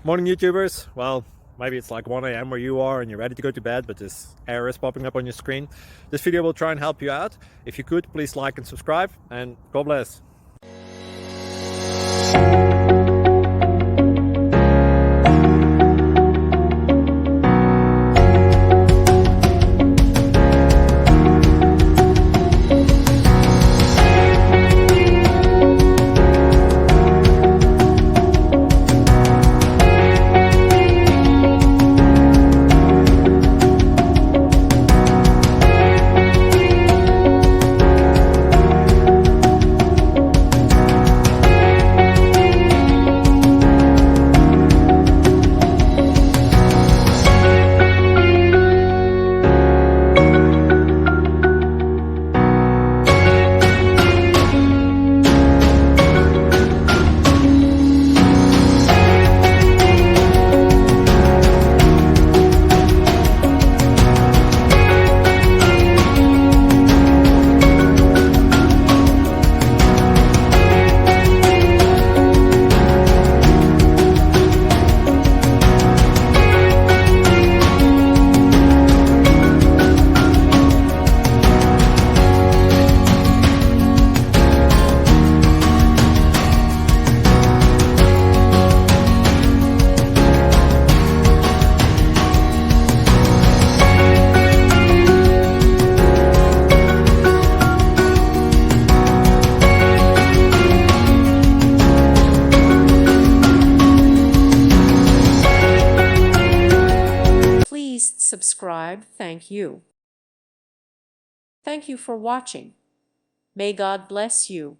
Morning YouTubers. Well, maybe it's like 1 a.m. where you are and you're ready to go to bed, but this error is popping up on your screen. This video will try and help you out. If you could, please like and subscribe, and God bless. Please subscribe. Thank you. Thank you for watching. May God bless you.